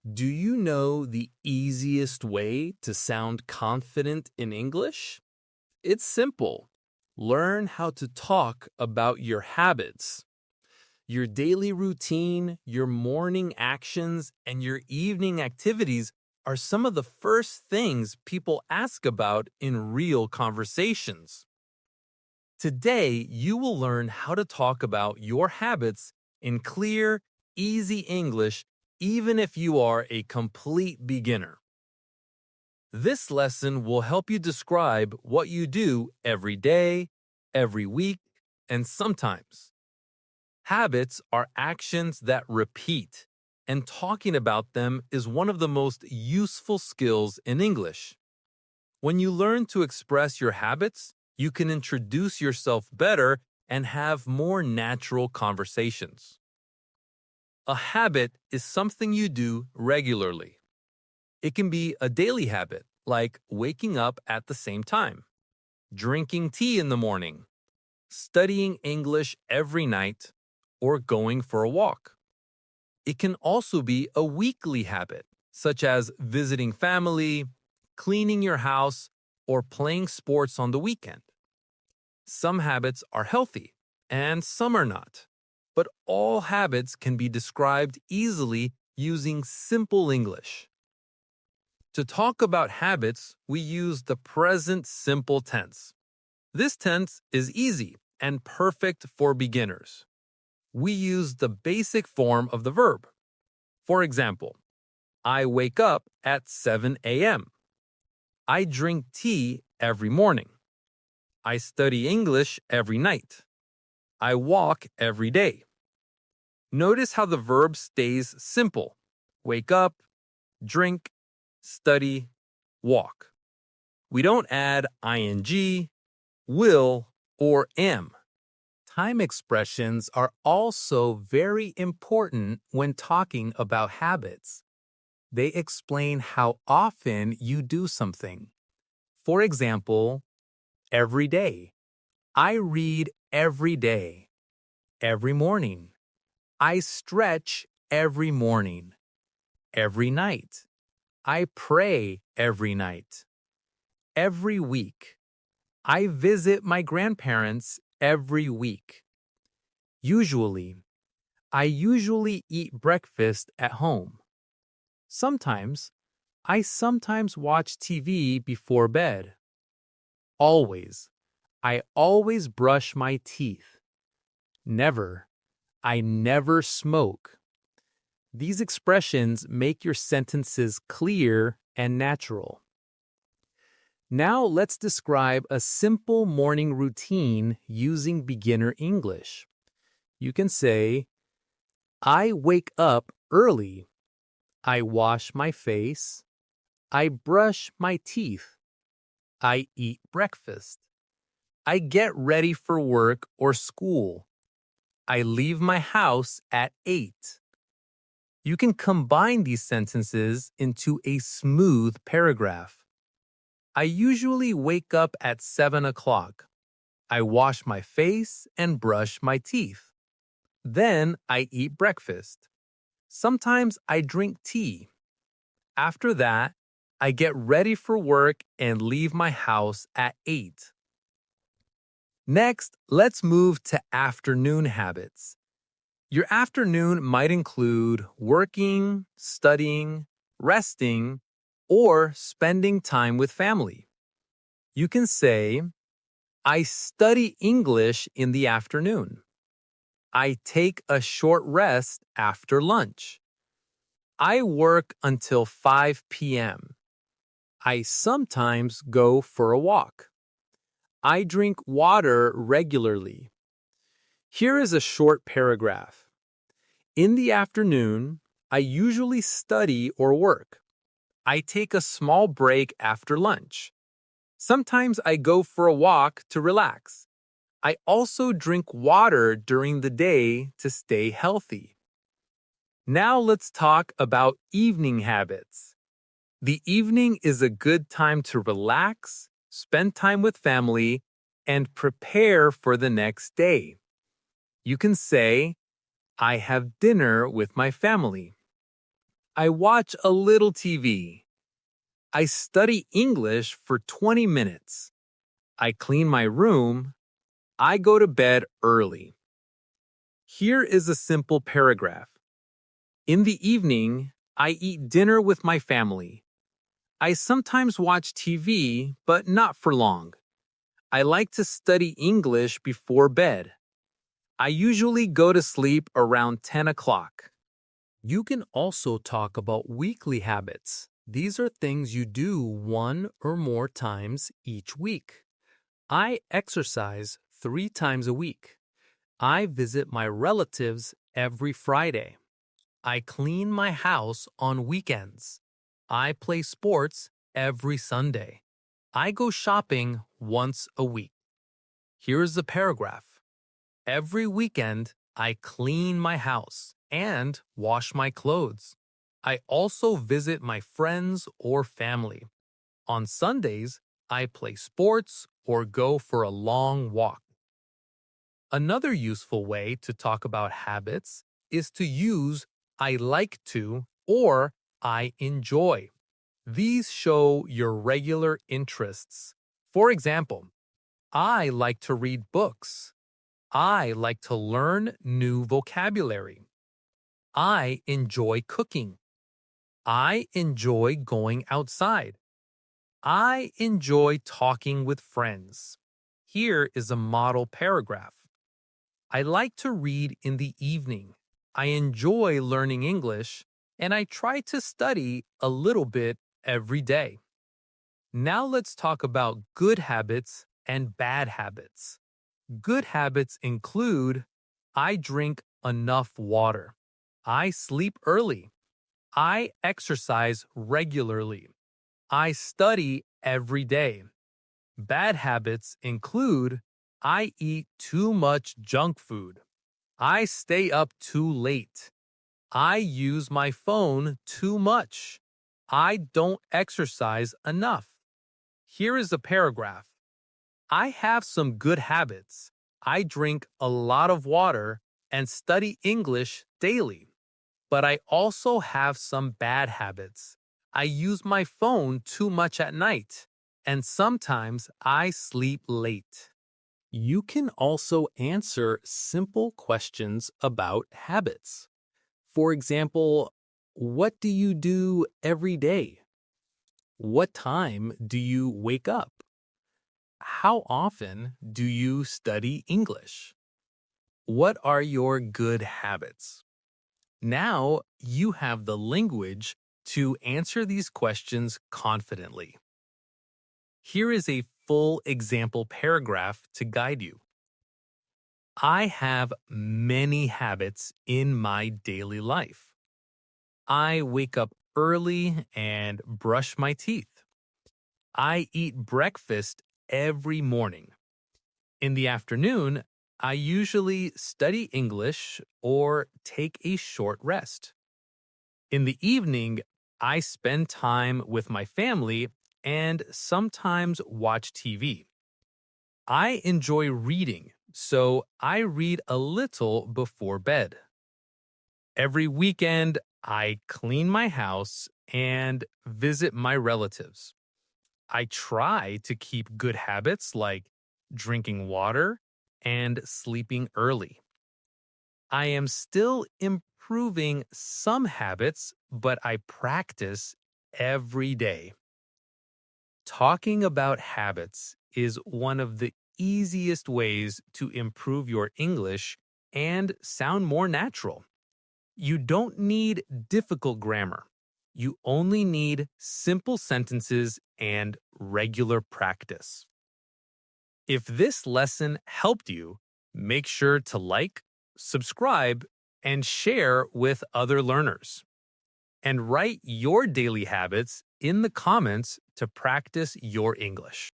Do you know the easiest way to sound confident in English? It's simple. Learn how to talk about your habits. Your daily routine, your morning actions, and your evening activities are some of the first things people ask about in real conversations. Today, you will learn how to talk about your habits in clear, easy English, even if you are a complete beginner. This lesson will help you describe what you do every day, every week, and sometimes. Habits are actions that repeat, and talking about them is one of the most useful skills in English. When you learn to express your habits, you can introduce yourself better and have more natural conversations. A habit is something you do regularly. It can be a daily habit, like waking up at the same time, drinking tea in the morning, studying English every night, or going for a walk. It can also be a weekly habit, such as visiting family, cleaning your house, or playing sports on the weekend. Some habits are healthy, and some are not. But all habits can be described easily using simple English. To talk about habits, we use the present simple tense. This tense is easy and perfect for beginners. We use the basic form of the verb. For example, I wake up at 7 a.m. I drink tea every morning. I study English every night. I walk every day. Notice how the verb stays simple. Wake up, drink, study, walk. We don't add ing, will, or am. Time expressions are also very important when talking about habits. They explain how often you do something. For example, every day. I read every day. Every morning. I stretch every morning. Every night. I pray every night. Every week. I visit my grandparents every week. Usually. I usually eat breakfast at home. Sometimes. I sometimes watch TV before bed. Always. I always brush my teeth. Never. I never smoke. These expressions make your sentences clear and natural. Now let's describe a simple morning routine using beginner English. You can say, I wake up early. I wash my face. I brush my teeth. I eat breakfast. I get ready for work or school. I leave my house at 8. You can combine these sentences into a smooth paragraph. I usually wake up at 7 o'clock. I wash my face and brush my teeth. Then I eat breakfast. Sometimes I drink tea. After that, I get ready for work and leave my house at 8. Next, let's move to afternoon habits. Your afternoon might include working, studying, resting, or spending time with family. You can say, I study English in the afternoon. I take a short rest after lunch. I work until 5 p.m. I sometimes go for a walk. I drink water regularly. Here is a short paragraph. In the afternoon, I usually study or work. I take a small break after lunch. Sometimes I go for a walk to relax. I also drink water during the day to stay healthy. Now let's talk about evening habits. The evening is a good time to relax, spend time with family, and prepare for the next day. You can say, I have dinner with my family. I watch a little TV. I study English for 20 minutes. I clean my room. I go to bed early. Here is a simple paragraph. In the evening, I eat dinner with my family. I sometimes watch TV, but not for long. I like to study English before bed. I usually go to sleep around 10 o'clock. You can also talk about weekly habits. These are things you do one or more times each week. I exercise 3 times a week. I visit my relatives every Friday. I clean my house on weekends. I play sports every Sunday. I go shopping once a week. Here's the paragraph. Every weekend, I clean my house and wash my clothes. I also visit my friends or family. On Sundays, I play sports or go for a long walk. Another useful way to talk about habits is to use I like to or I enjoy. These show your regular interests. For example, I like to read books. I like to learn new vocabulary. I enjoy cooking. I enjoy going outside. I enjoy talking with friends. Here is a model paragraph. I like to read in the evening. I enjoy learning English, and I try to study a little bit every day. Now let's talk about good habits and bad habits. Good habits include I drink enough water. I sleep early. I exercise regularly. I study every day. Bad habits include I eat too much junk food. I stay up too late. I use my phone too much. I don't exercise enough. Here is a paragraph. I have some good habits. I drink a lot of water and study English daily. But I also have some bad habits. I use my phone too much at night, and sometimes I sleep late. You can also answer simple questions about habits. For example, what do you do every day? What time do you wake up? How often do you study English? What are your good habits? Now you have the language to answer these questions confidently. Here is a full example paragraph to guide you. I have many habits in my daily life. I wake up early and brush my teeth. I eat breakfast every morning. In the afternoon, I usually study English or take a short rest. In the evening, I spend time with my family and sometimes watch TV. I enjoy reading, so I read a little before bed. Every weekend, I clean my house and visit my relatives. I try to keep good habits like drinking water and sleeping early. I am still improving some habits, but I practice every day. Talking about habits is one of the easiest ways to improve your English and sound more natural. You don't need difficult grammar. You only need simple sentences and regular practice. If this lesson helped you, make sure to like, subscribe, and share with other learners. And write your daily habits in the comments to practice your English.